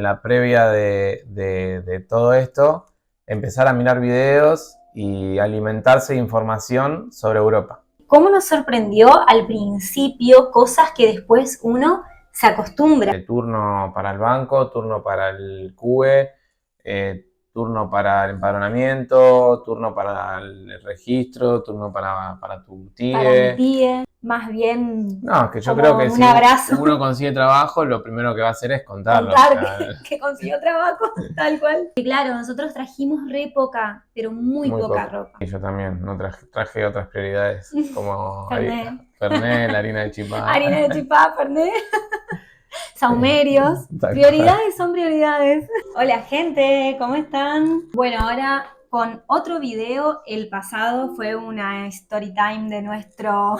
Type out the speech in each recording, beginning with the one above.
La previa de todo esto, empezar a mirar videos y alimentarse de información sobre Europa. ¿Cómo nos sorprendió al principio cosas que después uno se acostumbra? Turno para el banco, turno para el CUE, turno para el empadronamiento, turno para el registro, turno para tu Para mi TIE. tía, más bien No, que yo como creo que un si abrazo. uno consigue trabajo, lo primero que va a hacer es contarlo. Contar que consiguió trabajo, tal cual. Y claro, nosotros trajimos re poca, pero muy poca ropa. Y yo también, no traje otras prioridades, como Fernet. Fernet, la harina de chipá. Harina de chipá, Fernet. Saumerios. Tal Prioridades son prioridades. Hola gente, ¿cómo están? Bueno, ahora con otro video. El pasado fue una story time de nuestra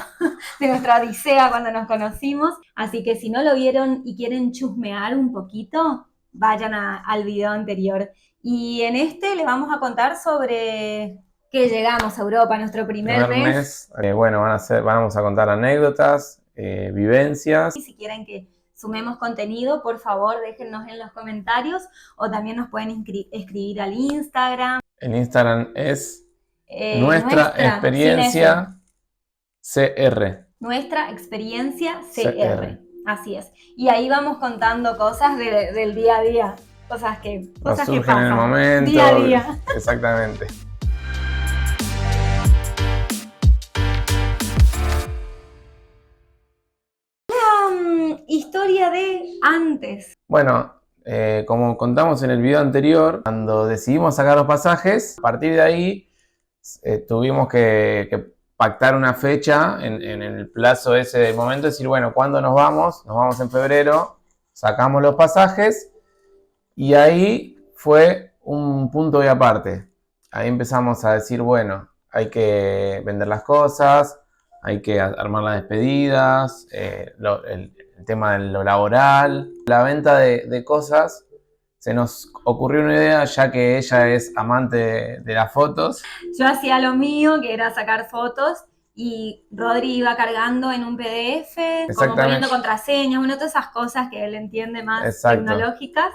odisea cuando nos conocimos. Así que si no lo vieron y quieren chusmear un poquito, vayan al video anterior. Y en este les vamos a contar sobre que llegamos a Europa, nuestro primer mes. Bueno, vamos a contar anécdotas, vivencias. Y si quieren que sumemos contenido, por favor déjennos en los comentarios o también nos pueden escribir al Instagram. El Instagram es nuestra experiencia CR. Nuestra experiencia CR. Así es. Y ahí vamos contando cosas del día a día. Cosas que pasan en el momento. Día a día. Exactamente. Historia de antes. Bueno, como contamos en el video anterior, cuando decidimos sacar los pasajes, a partir de ahí tuvimos que pactar una fecha en el plazo ese del momento, decir, bueno, ¿cuándo nos vamos? Nos vamos en febrero, sacamos los pasajes y ahí fue un punto y aparte. Ahí empezamos a decir, bueno, hay que vender las cosas, hay que armar las despedidas, el tema de lo laboral, la venta de cosas. Se nos ocurrió una idea, ya que ella es amante de las fotos. Yo hacía lo mío, que era sacar fotos, y Rodri iba cargando en un PDF, como poniendo contraseñas, bueno, todas esas cosas que él entiende más tecnológicas,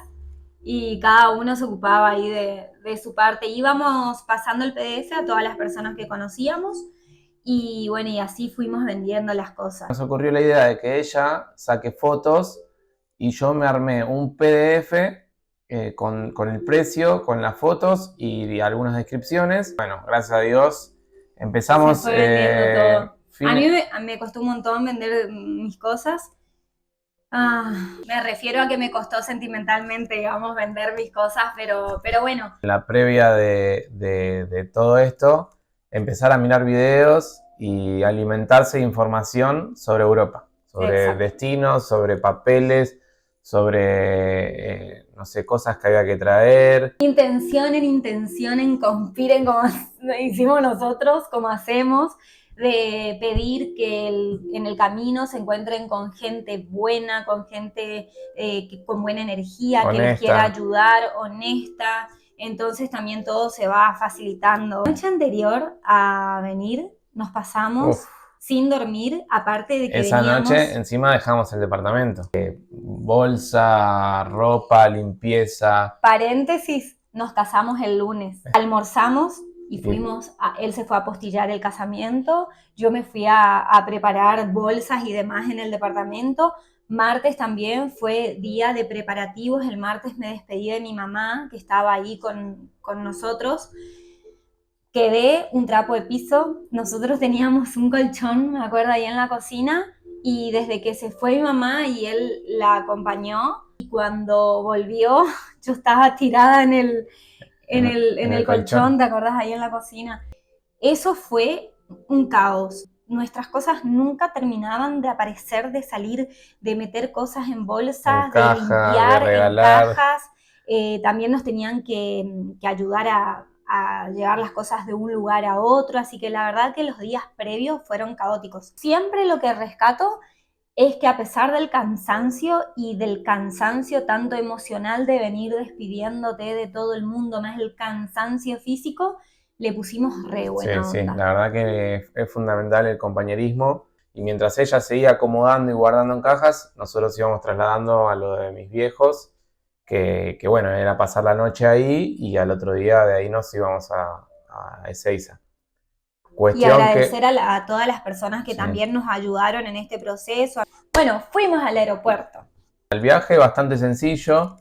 y cada uno se ocupaba ahí de su parte. Íbamos pasando el PDF a todas las personas que conocíamos, y bueno, y así fuimos vendiendo las cosas. Nos ocurrió la idea de que ella saque fotos y yo me armé un PDF con el precio, con las fotos y algunas descripciones. Bueno, gracias a Dios empezamos. Se fue vendiendo todo. A mí me costó un montón vender mis cosas. Me refiero a que me costó sentimentalmente, digamos, vender mis cosas, pero bueno. La previa de todo esto, empezar a mirar videos y alimentarse de información sobre Europa, sobre destinos, sobre papeles, sobre, no sé, cosas que había que traer. Intencionen, conspiren como hicimos nosotros, como hacemos, de pedir que en el camino se encuentren con gente buena, con gente con buena energía, honesta, que les quiera ayudar, honesta. Entonces también todo se va facilitando. La noche anterior a venir nos pasamos sin dormir, aparte de que esa noche encima dejamos el departamento. Bolsa, ropa, limpieza. Paréntesis, nos casamos el lunes. Almorzamos y fuimos, él se fue a apostillar el casamiento, yo me fui a preparar bolsas y demás en el departamento. Martes también fue día de preparativos, el martes me despedí de mi mamá, que estaba ahí con nosotros. Quedé un trapo de piso, nosotros teníamos un colchón, me acuerdo, ahí en la cocina, y desde que se fue mi mamá y él la acompañó, y cuando volvió yo estaba tirada en el colchón, ¿te acordás? Ahí en la cocina. Eso fue un caos. Nuestras cosas nunca terminaban de aparecer, de salir, de meter cosas en bolsas, de limpiar, en cajas. También nos tenían que ayudar a llevar las cosas de un lugar a otro, así que la verdad que los días previos fueron caóticos. Siempre lo que rescato es que a pesar del cansancio y del cansancio tanto emocional de venir despidiéndote de todo el mundo, más el cansancio físico, le pusimos re buena onda. Sí, la verdad que es fundamental el compañerismo, y mientras ella seguía acomodando y guardando en cajas, nosotros íbamos trasladando a lo de mis viejos que bueno, era pasar la noche ahí y al otro día de ahí nos íbamos a Ezeiza. Y Cuestión agradecer que... a todas las personas que Sí. también nos ayudaron en este proceso. Bueno, fuimos al aeropuerto. El viaje bastante sencillo.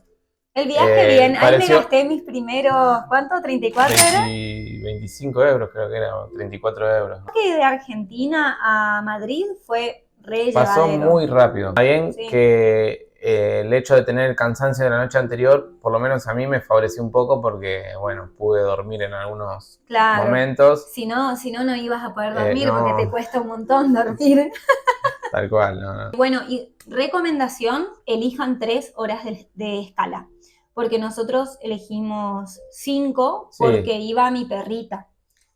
El viaje bien, ahí me pareció gasté mis primeros, ¿cuánto? ¿34 euros? 25 euros, creo que era, o 34 euros. Que de Argentina a Madrid fue re Pasó llevadero. muy rápido. También Sí. que el hecho de tener el cansancio de la noche anterior, por lo menos a mí me favoreció un poco porque, bueno, pude dormir en algunos Claro. momentos. Si no, no ibas a poder dormir No. porque te cuesta un montón dormir. Tal cual, no. Bueno, y recomendación, elijan 3 horas de escala, porque nosotros elegimos 5 Sí. porque iba mi perrita.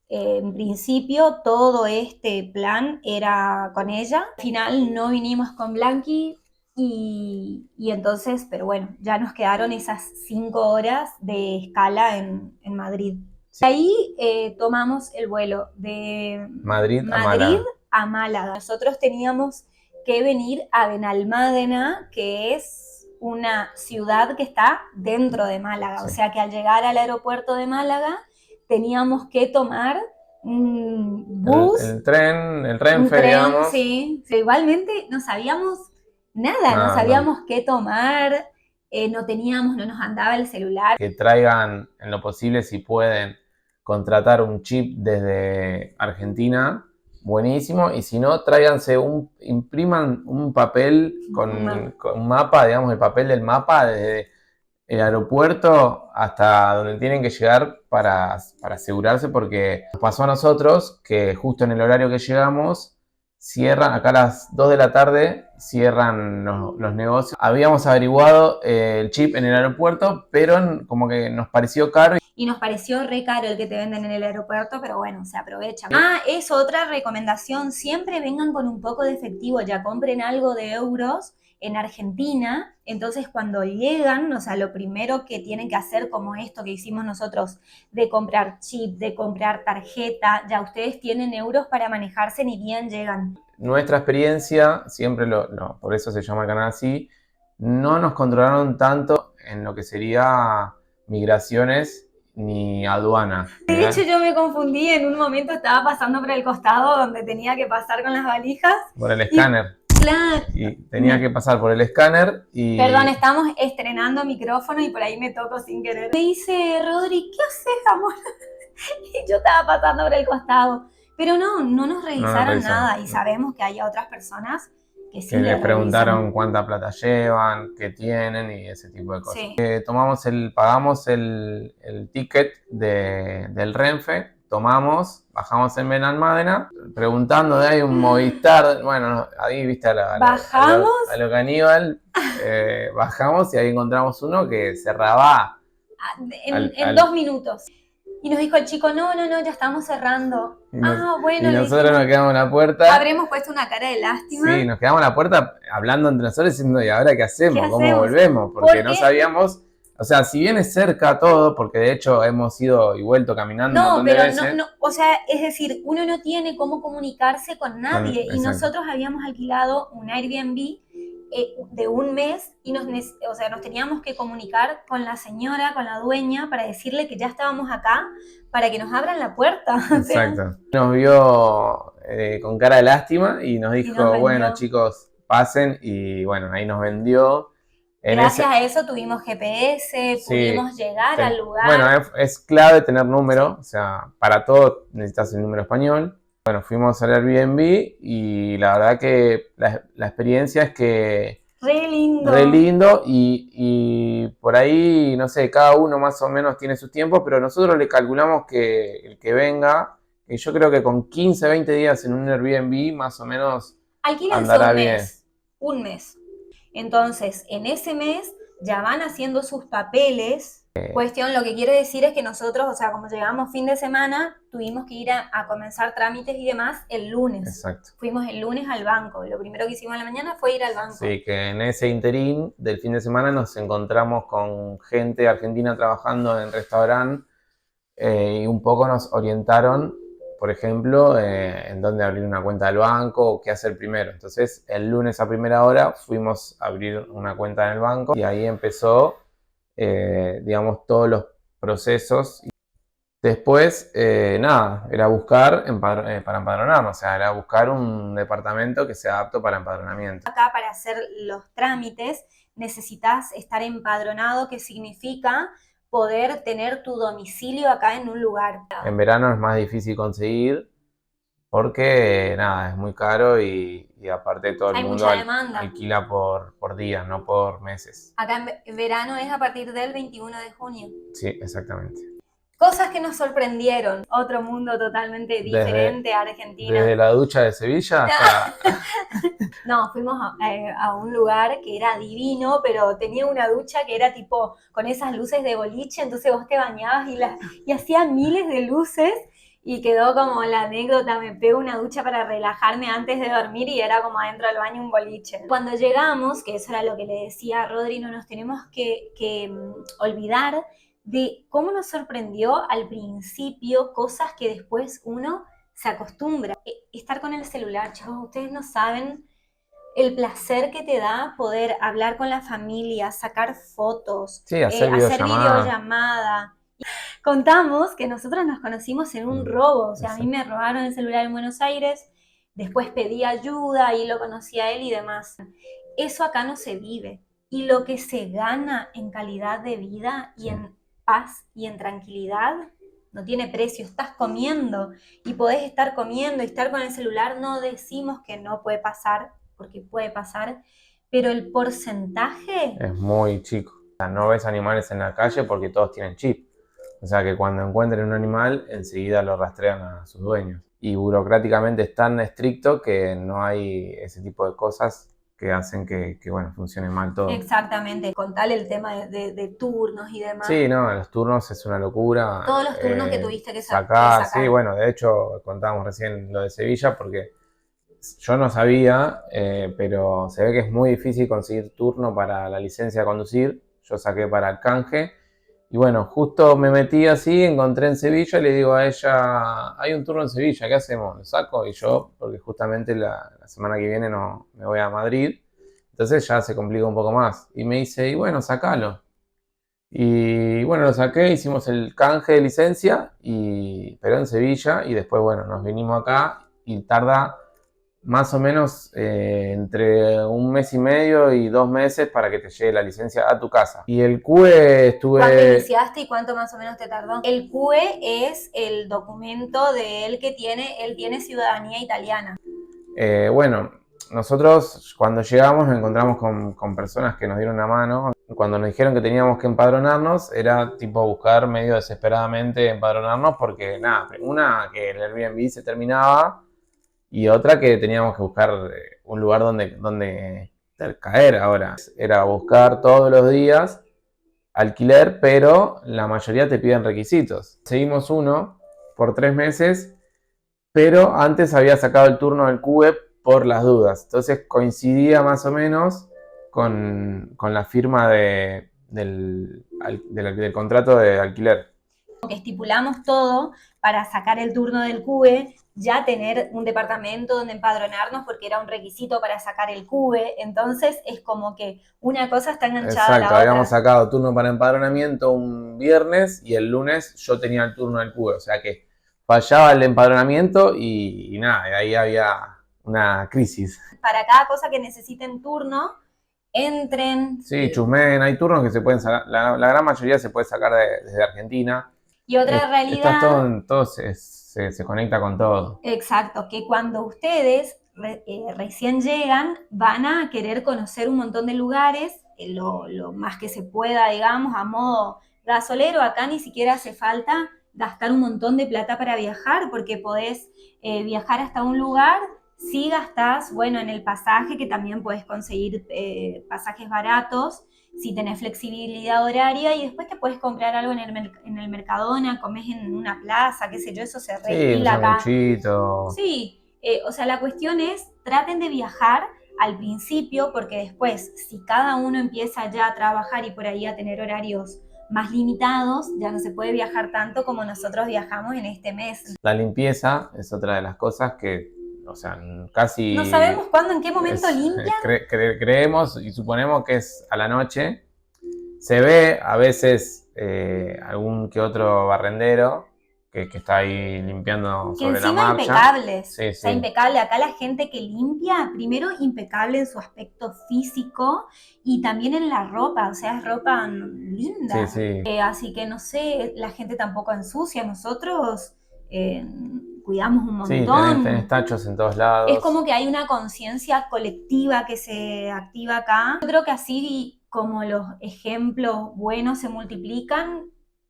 En principio todo este plan era con ella. Al final no vinimos con Blanqui y entonces, pero bueno, ya nos quedaron esas 5 horas de escala en Madrid. Sí. De ahí tomamos el vuelo de Madrid a Málaga. Nosotros teníamos que venir a Benalmádena, que es una ciudad que está dentro de Málaga. Sí. O sea que al llegar al aeropuerto de Málaga teníamos que tomar un bus. El Renfe, digamos. Sí. Pero igualmente no sabíamos nada, no sabíamos qué tomar, no nos andaba el celular. Que traigan en lo posible, si pueden, contratar un chip desde Argentina, buenísimo, y si no, tráiganse impriman un papel con un mapa, digamos, el papel del mapa desde el aeropuerto hasta donde tienen que llegar para asegurarse, porque nos pasó a nosotros que justo en el horario que llegamos, cierran, acá a las 2 de la tarde, cierran los negocios. Habíamos averiguado el chip en el aeropuerto, pero como que nos pareció caro. Y nos pareció re caro el que te venden en el aeropuerto, pero bueno, se aprovecha. Es otra recomendación, siempre vengan con un poco de efectivo, ya compren algo de euros en Argentina, entonces cuando llegan, o sea, lo primero que tienen que hacer, como esto que hicimos nosotros, de comprar chip, de comprar tarjeta, ya ustedes tienen euros para manejarse ni bien llegan. Nuestra experiencia, siempre por eso se llama el canal así, no nos controlaron tanto en lo que sería migraciones ni aduana. De hecho, yo me confundí, en un momento estaba pasando por el costado donde tenía que pasar con las valijas. Por el escáner. Claro. Y tenía que pasar por el escáner y... Perdón, estamos estrenando micrófono y por ahí me toco sin querer. Me dice, Rodri, ¿qué haces, amor? Y yo estaba pasando por el costado. Pero no nos revisaron nada y sabemos que hay otras personas que sí les preguntaron cuánta plata llevan, qué tienen y ese tipo de cosas. Sí. Pagamos el ticket del Renfe, bajamos en Benalmádena, preguntando de ahí un Movistar, bueno, ahí viste bajamos a lo caníbal, bajamos y ahí encontramos uno que cerraba en 2 minutos. Y nos dijo el chico, no, ya estamos cerrando. Bueno. Y nosotros nos quedamos en la puerta. Habremos puesto una cara de lástima. Sí, nos quedamos en la puerta hablando entre nosotros diciendo, ¿y ahora qué hacemos? ¿Cómo volvemos? Porque no sabíamos, o sea, si bien es cerca todo, porque de hecho hemos ido y vuelto caminando un montón de veces. No, o sea, es decir, uno no tiene cómo comunicarse con nadie. Y nosotros habíamos alquilado un Airbnb de un mes y nos teníamos que comunicar con la señora, con la dueña, para decirle que ya estábamos acá, para que nos abran la puerta. Exacto. Nos vio con cara de lástima y nos dijo, bueno, chicos, pasen, y bueno, ahí nos vendió. Gracias a eso tuvimos GPS, pudimos llegar al lugar. Bueno, es clave tener número, o sea, para todo necesitas el número español. Bueno, fuimos al Airbnb y la verdad que la experiencia es que... Re lindo. Re lindo y por ahí, no sé, cada uno más o menos tiene sus tiempos, pero nosotros le calculamos que el que venga, que yo creo que con 15, 20 días en un Airbnb más o menos andará bien. Un mes. Entonces, en ese mes ya van haciendo sus papeles. Cuestión, lo que quiere decir es que nosotros, o sea, como llegamos fin de semana, tuvimos que ir a comenzar trámites y demás el lunes. Exacto. Fuimos el lunes al banco. Lo primero que hicimos en la mañana fue ir al banco. Sí, que en ese interín del fin de semana nos encontramos con gente argentina trabajando en restaurante y un poco nos orientaron, por ejemplo, en dónde abrir una cuenta del banco o qué hacer primero. Entonces, el lunes a primera hora fuimos a abrir una cuenta en el banco y ahí empezó digamos, todos los procesos. Después, nada, era buscar para empadronarnos, o sea, era buscar un departamento que sea apto para empadronamiento. Acá para hacer los trámites necesitas estar empadronado, que significa poder tener tu domicilio acá en un lugar. En verano es más difícil conseguir porque, nada, es muy caro y aparte todo el Hay mundo mucha demanda. alquila por días, no por meses. Acá en verano es a partir del 21 de junio. Sí, exactamente. Cosas que nos sorprendieron. Otro mundo totalmente diferente a Argentina. Desde la ducha de Sevilla hasta... No, fuimos a un lugar que era divino, pero tenía una ducha que era tipo con esas luces de boliche, entonces vos te bañabas y hacía miles de luces y quedó como la anécdota, me pego una ducha para relajarme antes de dormir y era como adentro del baño un boliche. Cuando llegamos, que eso era lo que le decía a Rodri, no nos tenemos que olvidar de cómo nos sorprendió al principio cosas que después uno se acostumbra. Estar con el celular, chicos, ustedes no saben el placer que te da poder hablar con la familia, sacar fotos, sí, hacer videollamada. Contamos que nosotros nos conocimos en un robo, o sea, a mí me robaron el celular en Buenos Aires, después pedí ayuda y lo conocí a él y demás. Eso acá no se vive. Y lo que se gana en calidad de vida y en paz y en tranquilidad no tiene precio. Estás comiendo y podés estar comiendo y estar con el celular. No decimos que no puede pasar, porque puede pasar, pero el porcentaje es muy chico. O sea, no ves animales en la calle porque todos tienen chip. O sea que cuando encuentren un animal, enseguida lo rastrean a sus dueños. Y burocráticamente es tan estricto que no hay ese tipo de cosas que hacen que bueno, funcione mal todo. Exactamente, contale el tema de turnos y demás. Sí, no, los turnos es una locura. Todos los turnos que tuviste que sacar. sacar. Sí, bueno, de hecho contábamos recién lo de Sevilla porque yo no sabía, pero se ve que es muy difícil conseguir turno para la licencia de conducir. Yo saqué para el canje. Y bueno, justo me metí así, encontré en Sevilla y le digo a ella, hay un turno en Sevilla, ¿qué hacemos? ¿Lo saco? Y yo, porque justamente la semana que viene no me voy a Madrid, entonces ya se complica un poco más. Y me dice, y bueno, sacalo. Y bueno, lo saqué, hicimos el canje de licencia, pero en Sevilla, y después, bueno, nos vinimos acá y tarda más o menos entre 1 mes y medio y 2 meses para que te llegue la licencia a tu casa. Y el CUE estuve... ¿Cuándo iniciaste y cuánto más o menos te tardó? El CUE es el documento de él que él tiene ciudadanía italiana. Bueno, nosotros cuando llegamos nos encontramos con personas que nos dieron una mano. Cuando nos dijeron que teníamos que empadronarnos, era tipo buscar medio desesperadamente empadronarnos porque nada, una que el Airbnb se terminaba y otra que teníamos que buscar un lugar donde caer ahora. Era buscar todos los días alquiler, pero la mayoría te piden requisitos. Seguimos uno por 3 meses, pero antes había sacado el turno del CUE por las dudas. Entonces coincidía más o menos con la firma del contrato de alquiler. Que estipulamos todo para sacar el turno del CUE, ya tener un departamento donde empadronarnos porque era un requisito para sacar el CUE, entonces es como que una cosa está enganchada a la otra. Habíamos sacado turno para empadronamiento un viernes y el lunes yo tenía el turno del CUE, o sea que fallaba el empadronamiento y nada, ahí había una crisis. Para cada cosa que necesiten turno, entren. Sí, chusmen, hay turnos que se pueden sacar, la gran mayoría se puede sacar desde Argentina. Y otra realidad... todo se conecta con todo. Exacto, que cuando ustedes recién llegan van a querer conocer un montón de lugares, lo más que se pueda, digamos, a modo gasolero. Acá ni siquiera hace falta gastar un montón de plata para viajar, porque podés viajar hasta un lugar si gastás, bueno, en el pasaje, que también podés conseguir pasajes baratos, si tenés flexibilidad horaria, y después te puedes comprar algo en el Mercadona, comés en una plaza, qué sé yo, eso se regula acá. Sí, o sea, la cuestión es, traten de viajar al principio, porque después, si cada uno empieza ya a trabajar y por ahí a tener horarios más limitados, ya no se puede viajar tanto como nosotros viajamos en este mes. La limpieza es otra de las cosas que, o sea, casi... No sabemos cuándo, en qué momento limpian. Creemos y suponemos que es a la noche. Se ve a veces algún que otro barrendero que está ahí limpiando Que sobre la encima marcha. impecables, Sí, o sea, sí. impecable. Acá la gente que limpia, primero impecable en su aspecto físico y también en la ropa, o sea, es ropa Sí, linda. sí. Así que no sé, la gente tampoco ensucia, nosotros eh, cuidamos un Sí, tenés montón. tachos en todos Es lados. como que hay una conciencia colectiva que se activa acá. Yo creo que así como los ejemplos buenos se multiplican,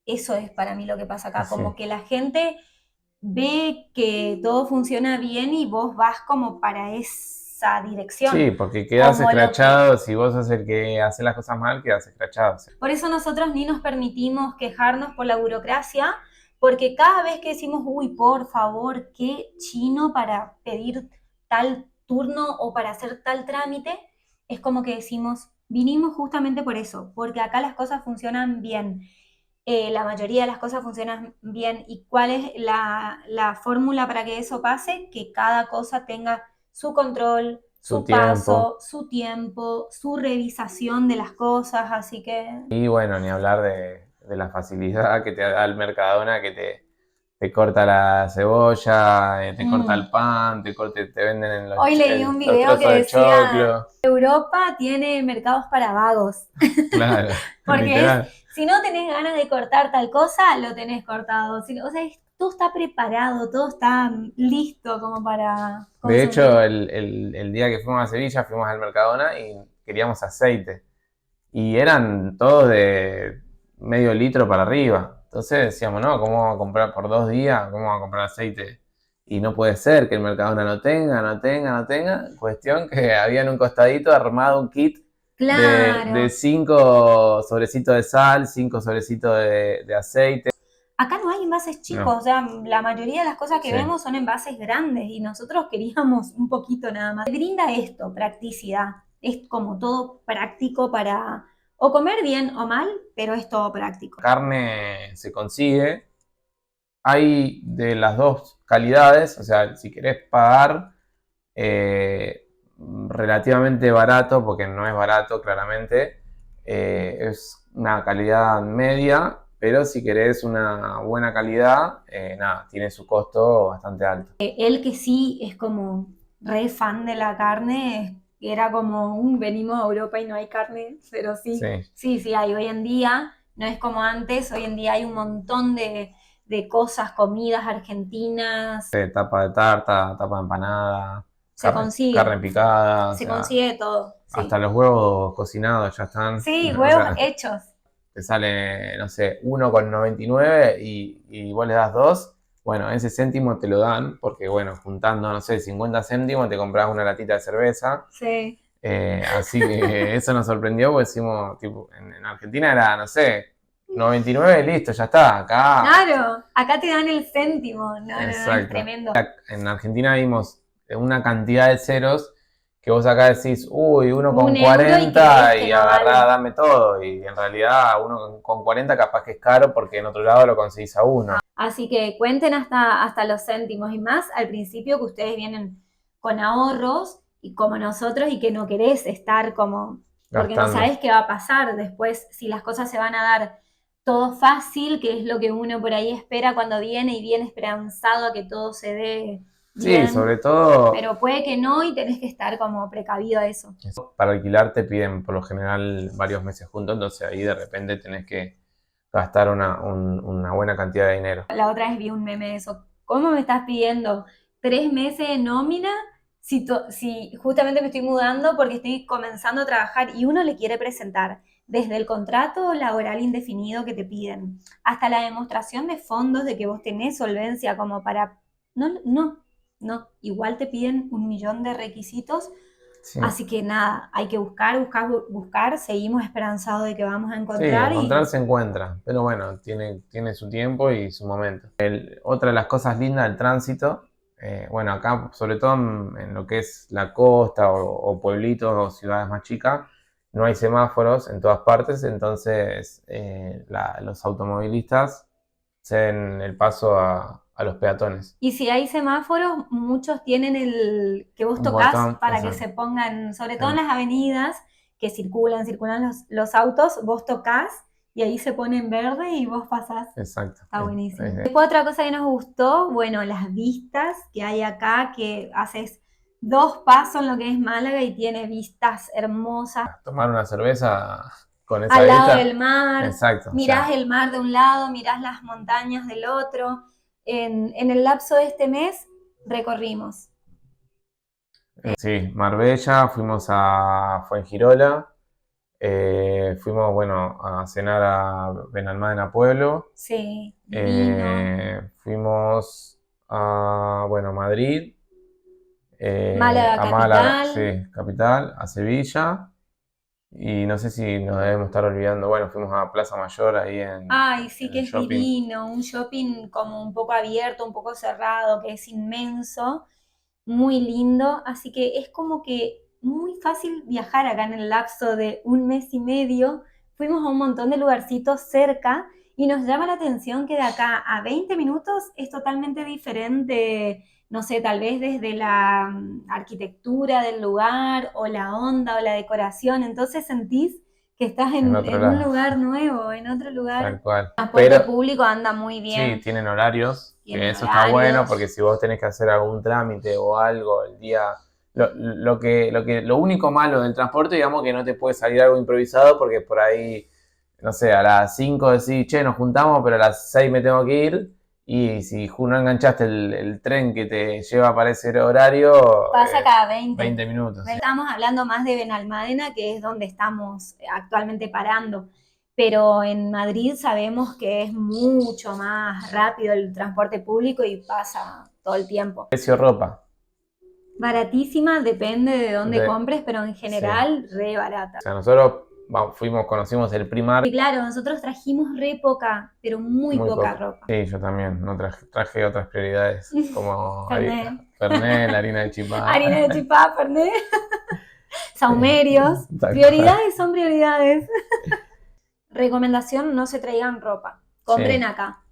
eso es para mí lo que pasa acá, Sí. como que la gente ve que todo funciona bien y vos vas como para esa dirección. Sí, porque quedás Como lo que... escrachado, si vos sos el que hace las cosas mal, quedás escrachado. Sí. Por eso nosotros ni nos permitimos quejarnos por la burocracia, porque cada vez que decimos, uy, por favor, qué chino para pedir tal turno o para hacer tal trámite, es como que decimos, vinimos justamente por eso, porque acá las cosas funcionan bien. La mayoría de las cosas funcionan bien. ¿Y cuál es la fórmula para que eso pase? Que cada cosa tenga su control, Su su tiempo. paso, su tiempo, su revisación de las cosas, así que... Y bueno, ni hablar de la facilidad que te da el Mercadona, que te corta la cebolla, te corta el pan, te venden en Hoy leí un los video que trozos de decía, choclo. Europa tiene mercados para vagos, Claro, porque es, literal. si no tenés ganas de cortar tal cosa, lo tenés cortado. O sea, todo está preparado, todo está listo como para De hecho, consumir. el día que fuimos a Sevilla, fuimos al Mercadona y queríamos aceite. Y eran todos de medio litro para arriba. Entonces decíamos, no, ¿cómo vamos a comprar por 2 días? ¿Cómo vamos a comprar aceite? Y no puede ser que el Mercadona no tenga. Cuestión que había en un costadito armado un kit de Claro, 5 sobrecitos de sal, 5 sobrecitos de aceite. acá no hay envases chicos, No, o sea, la mayoría de las cosas que sí. vemos son envases grandes y nosotros queríamos un poquito nada más. Te brinda esto, practicidad, es como todo práctico para o comer bien o mal, pero es todo práctico. Carne se consigue. Hay de las dos calidades, o sea, si querés pagar relativamente barato, porque no es barato claramente, es una calidad media, pero si querés una buena calidad, nada, tiene su costo bastante alto. Él que sí es como re fan de la carne, era como un venimos a Europa y no hay carne, pero sí, Sí, sí, sí hay. Hoy en día no es como antes, hoy en día hay un montón de cosas, comidas argentinas, tapa de tarta, tapa de empanada, carne se picada, o se sea, consigue todo, hasta sí. los huevos cocinados ya están. Sí, O huevos sea, hechos. te sale, no sé, 1,99 y vos le das 2, bueno, ese céntimo te lo dan porque, bueno, juntando, no sé, 50 céntimos te compras una latita de cerveza. Sí. Así que eso nos sorprendió porque decimos, tipo, en Argentina era, no sé, 99, listo, ya está, acá, Claro, acá te dan el céntimo. No, no, no, es exacto. tremendo. En Argentina vimos una cantidad de ceros que vos acá decís, uy, uno con 1 euro y crees 40 que y no agarrá, vale. dame todo. Y en realidad uno con 40 capaz que es caro porque en otro lado lo conseguís a uno. Así que cuenten hasta los céntimos y más al principio que ustedes vienen con ahorros y como nosotros y que no querés estar como, porque no Gastando. sabés qué va a pasar después si las cosas se van a dar todo fácil, que es lo que uno por ahí espera cuando viene y viene esperanzado a que todo se dé Sí, sobre bien, todo pero puede que no y tenés que estar como precavido a eso. para alquilar te piden por lo general varios meses juntos, entonces ahí de repente tenés que gastar una buena cantidad de dinero. La otra vez vi un meme de eso. ¿Cómo me estás pidiendo 3 meses de nómina si justamente me estoy mudando porque estoy comenzando a trabajar y uno le quiere presentar desde el contrato laboral indefinido que te piden hasta la demostración de fondos de que vos tenés solvencia como para... No, no, no. Igual te piden 1 millón de requisitos. Sí. Así que nada, hay que buscar, buscar, buscar. Seguimos esperanzados de que vamos a Sí, encontrar encontrar se encuentra, pero bueno, tiene su tiempo y su momento. Otra de las cosas lindas del tránsito, bueno, acá sobre todo en lo que es la costa o pueblitos o ciudades más chicas, no hay semáforos en todas partes, entonces los automovilistas ceden el paso a los peatones. y si hay semáforos, muchos tienen el que vos Un tocas botón, para que exacto. se pongan, sobre Sí. todo en las avenidas, que circulan los autos, vos tocas y ahí se pone en verde y vos pasás. Exacto. Está buenísimo. Después otra cosa que nos gustó, bueno, las vistas que hay acá, que haces 2 pasos en lo que es Málaga y tiene vistas hermosas. Tomar una cerveza con esa Al lado vista. del mar, Exacto. mirás el mar de un lado, mirás las montañas del otro. En el lapso de este mes recorrimos. Sí, Marbella, fuimos a Fuengirola, fuimos, bueno, a cenar a Benalmádena Pueblo. Sí, divino. Fuimos a, bueno, Madrid, Málaga a Málaga, capital. sí, capital, a Sevilla. Y no sé si nos debemos estar olvidando, bueno, fuimos a Plaza Mayor ahí Ay, sí en que el es shopping. divino, un shopping como un poco abierto, un poco cerrado, que es inmenso, muy lindo, así que es como que muy fácil viajar acá en el lapso de un mes y medio. Fuimos a un montón de lugarcitos cerca y nos llama la atención que de acá a 20 minutos es totalmente diferente, no sé, tal vez desde la arquitectura del lugar o la onda o la decoración, entonces sentís que estás En otro en un lado. lugar nuevo, en otro lugar. Tal cual. El transporte Pero público anda muy sí, bien, tienen horarios, que tienen eso está bueno horarios. porque si vos tenés que hacer algún trámite o algo el día. Lo único malo del transporte, digamos, que no te puede salir algo improvisado porque por ahí, no sé, a las 5 decís, che, nos juntamos, pero a las 6 me tengo que ir. Y si no enganchaste el tren que te lleva para ese horario, Pasa cada 20 minutos. Sí. Estamos hablando más de Benalmádena, que es donde estamos actualmente parando. Pero en Madrid sabemos que es mucho más rápido el transporte público y pasa todo el tiempo. Precio ropa. Baratísima, depende de dónde compres, pero en general sí. re barata. O sea, nosotros conocimos el Primark. Y claro, nosotros trajimos re poca, pero muy poca ropa. Sí, yo también, no traje otras prioridades, como Fernet, harina de chipá. harina de chipá, Fernet, saumerios. Prioridades son prioridades. Recomendación, no se traigan ropa. Compren acá.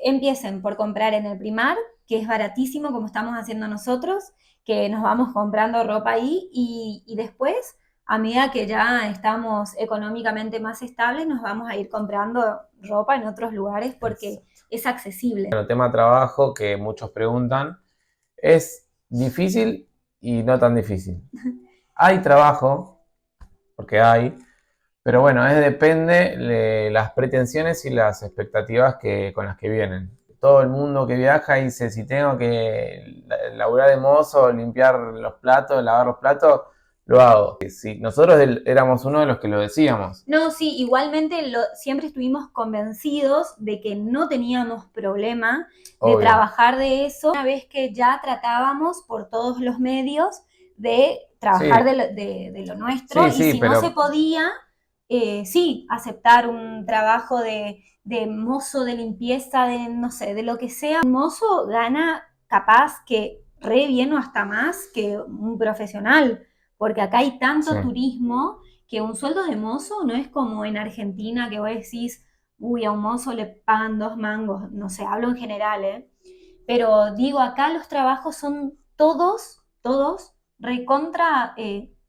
Empiecen por comprar en el Primark, que es baratísimo como estamos haciendo nosotros, que nos vamos comprando ropa ahí y después, a medida que ya estamos económicamente más estables, nos vamos a ir comprando ropa en otros lugares porque es accesible. Bueno, tema trabajo que muchos preguntan, es difícil y no tan difícil. Hay trabajo, porque hay, pero bueno, depende de las pretensiones y las expectativas con las que vienen. Todo el mundo que viaja dice, si tengo que laburar de mozo, limpiar los platos, lavar los platos, lo hago. Si nosotros éramos uno de los que lo decíamos. No, sí, igualmente siempre estuvimos convencidos de que no teníamos problema de trabajar de eso, una vez que ya tratábamos por todos los medios de trabajar de lo nuestro, y si no se podía, sí, aceptar un trabajo de mozo de limpieza, de no sé, de lo que sea. Un mozo gana capaz que re bien o hasta más que un profesional, porque acá hay tanto turismo que un sueldo de mozo no es como en Argentina que vos decís, uy, a un mozo le pagan 2 mangos, no sé, hablo en general, pero digo, acá los trabajos son todos recontra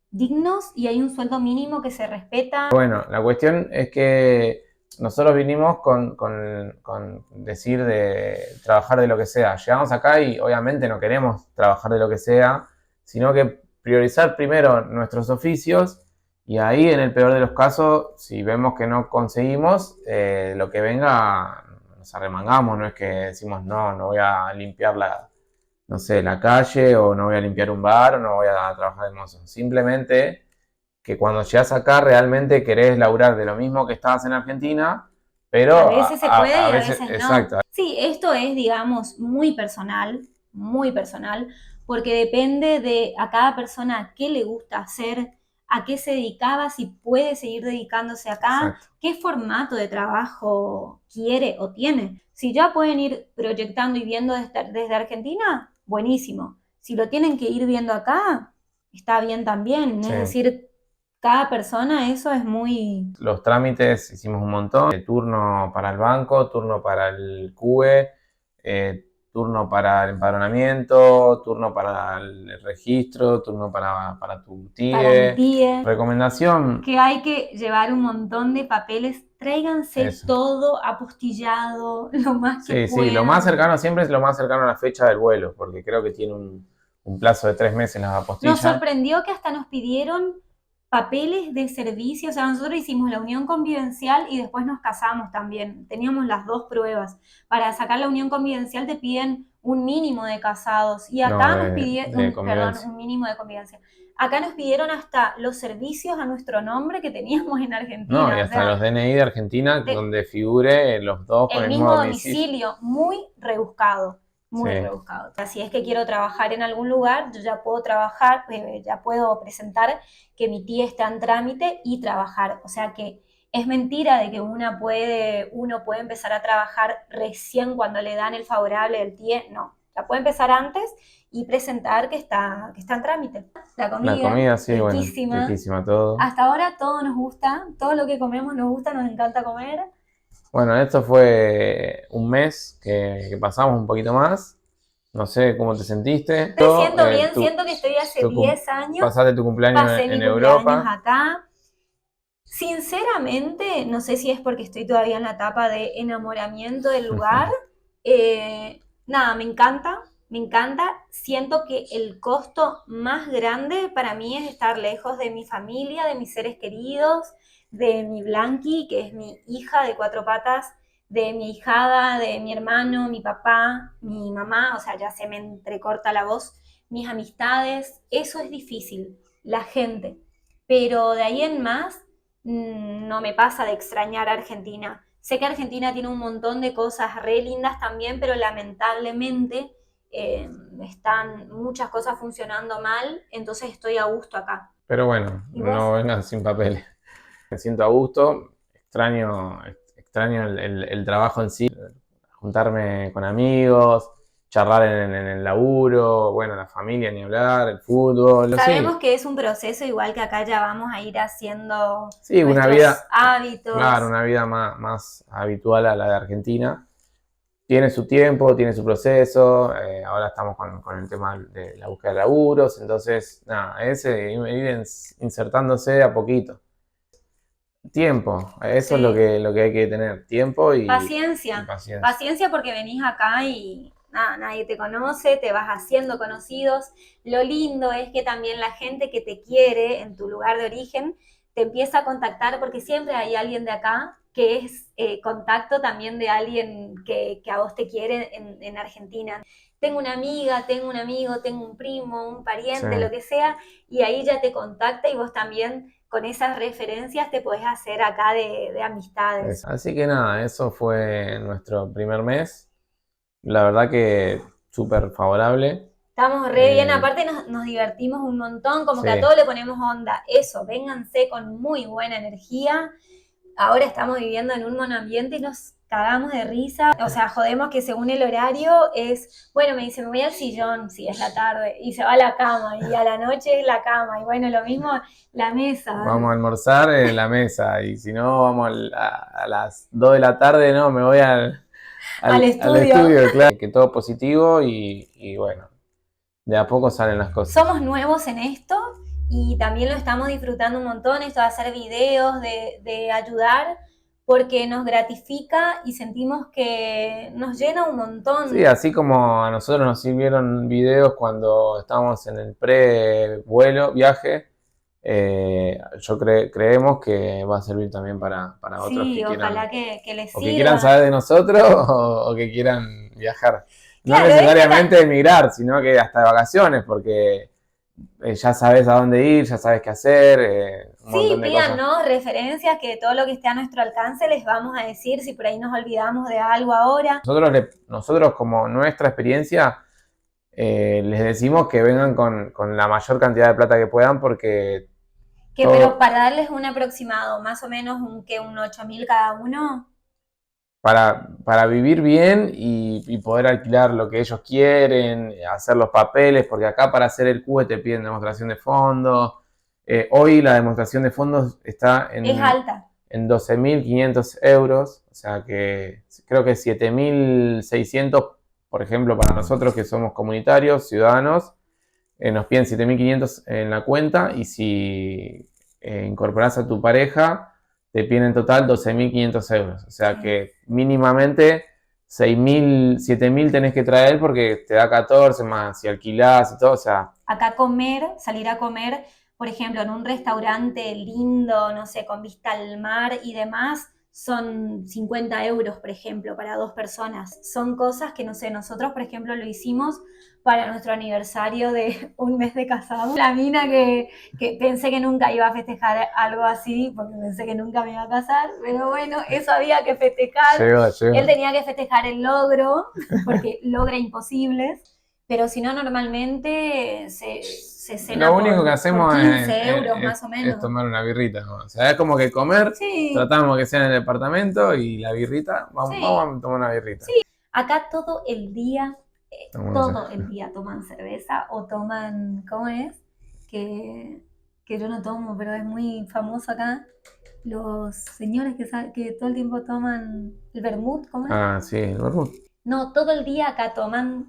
dignos y hay un sueldo mínimo que se respeta. Bueno, la cuestión es que nosotros vinimos con decir de trabajar de lo que sea. Llegamos acá y obviamente no queremos trabajar de lo que sea, sino que priorizar primero nuestros oficios y ahí en el peor de los casos, si vemos que no conseguimos, lo que venga nos arremangamos, no es que decimos no voy a limpiar no sé, la calle o no voy a limpiar un bar o no voy a trabajar de mozo. Simplemente que cuando llegas acá realmente querés laburar de lo mismo que estabas en Argentina, pero a veces se puede y a veces no. Exacto. Sí, esto es, digamos, muy personal, porque depende de a cada persona qué le gusta hacer, a qué se dedicaba, si puede seguir dedicándose acá, qué formato de trabajo quiere o tiene. Si ya pueden ir proyectando y viendo desde Argentina, buenísimo. Si lo tienen que ir viendo acá, está bien también. Es decir, cada persona, eso es muy... Los trámites hicimos un montón, turno para el banco, turno para el CUE, turno para el empadronamiento, turno para el registro, turno para tu Para mi TIE. tía, Recomendación, que hay que llevar un montón de papeles. Tráiganse eso. todo apostillado, lo más que Sí, lo puedan. más cercano siempre es lo más cercano a la fecha del vuelo, porque creo que tiene un plazo de 3 meses las apostillas. Nos sorprendió que hasta nos pidieron papeles de servicio, o sea, nosotros hicimos la unión convivencial y después nos casamos también. Teníamos las dos pruebas. Para sacar la unión convivencial te piden un mínimo de casados y acá nos pidieron, perdón, un mínimo de convivencia. Acá nos pidieron hasta los servicios a nuestro nombre que teníamos en Argentina. No, y hasta los DNI de Argentina, donde figure los dos con el el mismo mismo domicilio, muy rebuscado. Muy rebuscado. Si es que quiero trabajar en algún lugar, yo ya puedo trabajar, ya puedo presentar que mi tía está en trámite y trabajar. O sea que es mentira de que uno puede empezar a trabajar recién cuando le dan el favorable del TIE. No, ya puede empezar antes y presentar que está en trámite. La comida sí, riquísima. Bueno, riquísima todo. Hasta ahora todo nos gusta, todo lo que comemos nos gusta, nos encanta comer. Bueno, esto fue un mes que pasamos un poquito más. No sé cómo te sentiste. Me siento bien, siento que estoy hace 10 años. Pasaste tu cumpleaños en Europa. Cumpleaños acá. Sinceramente, no sé si es porque estoy todavía en la etapa de enamoramiento del lugar. Nada, me encanta. Siento que el costo más grande para mí es estar lejos de mi familia, de mis seres queridos, de mi Blanqui, que es mi hija de 4 patas, de mi hijada, de mi hermano, mi papá, mi mamá, o sea, ya se me entrecorta la voz, mis amistades, eso es difícil, la gente. Pero de ahí en más, no me pasa de extrañar a Argentina. Sé que Argentina tiene un montón de cosas re lindas también, pero lamentablemente están muchas cosas funcionando mal, entonces estoy a gusto acá. Pero bueno, no vengan sin papeles. Me siento a gusto, extraño el trabajo en sí, juntarme con amigos, charlar en el laburo, bueno, la familia, ni hablar, el fútbol. Sabemos que es un proceso, igual que acá ya vamos a ir haciendo una vida, hábitos. Claro, una vida más habitual a la de Argentina. Tiene su tiempo, tiene su proceso, ahora estamos con el tema de la búsqueda de laburos, entonces, nada, ir insertándose de a poquito. Tiempo, eso es lo que hay que tener, tiempo y paciencia. Paciencia porque venís acá y nada, nadie te conoce, te vas haciendo conocidos. Lo lindo es que también la gente que te quiere en tu lugar de origen te empieza a contactar porque siempre hay alguien de acá que es contacto también de alguien que a vos te quiere en Argentina. Tengo una amiga, tengo un amigo, tengo un primo, un pariente, lo que sea, y ahí ya te contacta y vos también con esas referencias te podés hacer acá de amistades. Así que nada, eso fue nuestro primer mes. La verdad que súper favorable. Estamos re bien, aparte nos divertimos un montón, como que a todo le ponemos onda. Eso, vénganse con muy buena energía. Ahora estamos viviendo en un monoambiente y nos cagamos de risa. O sea, jodemos que según el horario es, bueno, me dice, me voy al sillón si es la tarde, y se va a la cama, y a la noche es la cama, y bueno, lo mismo la mesa. Vamos a almorzar en la mesa, y si no, vamos a las 2 de la tarde, no, me voy al estudio, claro. Que todo positivo y bueno, de a poco salen las cosas. Somos nuevos en esto y también lo estamos disfrutando un montón, esto de hacer videos, de ayudar, porque nos gratifica y sentimos que nos llena un montón. Sí, así como a nosotros nos sirvieron videos cuando estábamos en el viaje, creemos que va a servir también para otros que ojalá que les sirva. O que quieran saber de nosotros o que quieran viajar. Claro, no necesariamente emigrar, sino que hasta de vacaciones, porque ya sabes a dónde ir, ya sabes qué hacer. Pídanos referencias, que todo lo que esté a nuestro alcance les vamos a decir si por ahí nos olvidamos de algo ahora. Nosotros como nuestra experiencia, les decimos que vengan con la mayor cantidad de plata que puedan porque... Pero para darles un aproximado, más o menos un 8.000 cada uno. Para vivir bien y poder alquilar lo que ellos quieren, hacer los papeles, porque acá para hacer el QE te piden demostración de fondos. Hoy la demostración de fondos está es alta. En 12.500 euros, o sea que creo que 7.600 por ejemplo, para nosotros que somos comunitarios, ciudadanos, nos piden 7.500 en la cuenta y si incorporás a tu pareja, te piden en total 12.500 euros. O sea que mínimamente 6.000, 7.000 tenés que traer porque te da 14 más si alquilás y todo, o sea... Acá salir a comer, por ejemplo, en un restaurante lindo, no sé, con vista al mar y demás, son 50 euros, por ejemplo, para 2 personas. Son cosas que, no sé, nosotros, por ejemplo, lo hicimos para nuestro aniversario de un mes de casado. La mina que pensé que nunca iba a festejar algo así, porque pensé que nunca me iba a casar, pero bueno, eso había que festejar. Llegó. Él tenía que festejar el logro, porque logra imposibles, pero si no, normalmente se cena Lo único por, que hacemos por 15 euros más o menos. es tomar una birrita, ¿no? O sea, es como que comer, tratamos que sea en el departamento y la birrita, vamos a tomar una birrita. Sí, acá todo el día toman cerveza o toman, ¿cómo es? Que yo no tomo, pero es muy famoso acá. Los señores que todo el tiempo toman el vermut, ¿cómo es? Ah, sí, el vermut. No, todo el día acá toman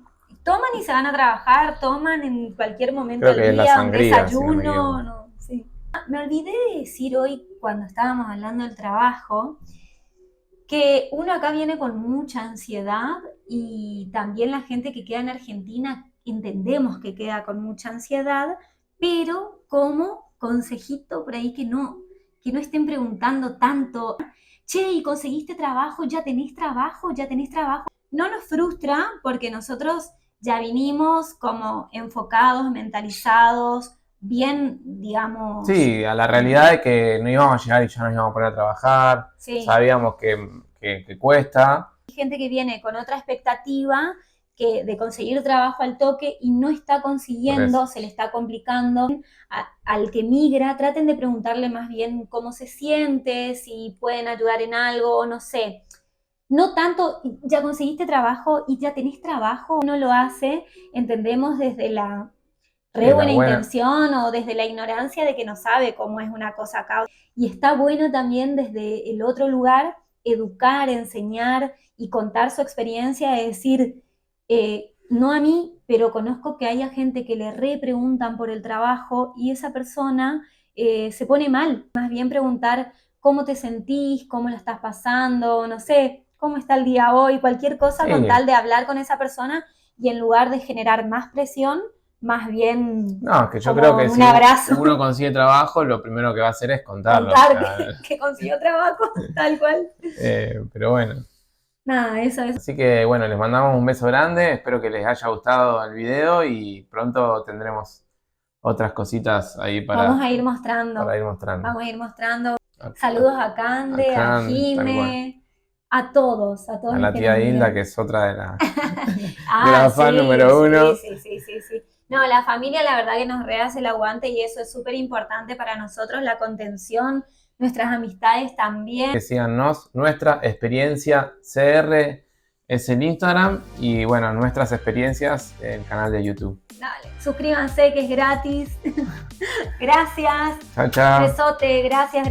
y se van a trabajar, toman en cualquier momento Creo que del es la día, sangría, un desayuno, si no me no, sí. Me olvidé de decir hoy, cuando estábamos hablando del trabajo, que uno acá viene con mucha ansiedad y también la gente que queda en Argentina entendemos que queda con mucha ansiedad, pero como consejito por ahí que no estén preguntando tanto, che, ¿y conseguiste trabajo? ¿Ya tenés trabajo? ¿Ya tenés trabajo? No nos frustra porque nosotros ya vinimos como enfocados, mentalizados, bien, digamos... Sí, a la realidad de que no íbamos a llegar y ya nos íbamos a poner a trabajar, sabíamos que cuesta. Hay gente que viene con otra expectativa de conseguir trabajo al toque y no está consiguiendo, se le está complicando. Al que migra, traten de preguntarle más bien cómo se siente, si pueden ayudar en algo, no sé. No tanto, ya conseguiste trabajo y ya tenés trabajo, uno lo hace, entendemos desde la buena intención o desde la ignorancia de que no sabe cómo es una cosa acá. Y está bueno también desde el otro lugar educar, enseñar y contar su experiencia, es decir, no a mí, pero conozco que haya gente que le repreguntan por el trabajo y esa persona se pone mal. Más bien preguntar cómo te sentís, cómo la estás pasando, no sé, cómo está el día hoy, cualquier cosa con tal de hablar con esa persona y en lugar de generar más presión, más bien no, que yo creo que si uno consigue trabajo, lo primero que va a hacer es contarlo. Contar que consiguió trabajo, tal cual. Pero bueno. Nada, eso es. Así que bueno, les mandamos un beso grande, espero que les haya gustado el video y pronto tendremos otras cositas ahí para... Vamos a ir mostrando. Vamos a ir mostrando. Saludos a Cande, a Jime, a todos. A la tía Hilda, que es otra de la fan número 1. Sí. No, la familia la verdad que nos rehace el aguante y eso es súper importante para nosotros, la contención, nuestras amistades también. Síganos, nuestra experiencia CR es el Instagram y bueno, nuestras experiencias en el canal de YouTube. Dale, suscríbanse que es gratis. Gracias. Chao. Besote, gracias.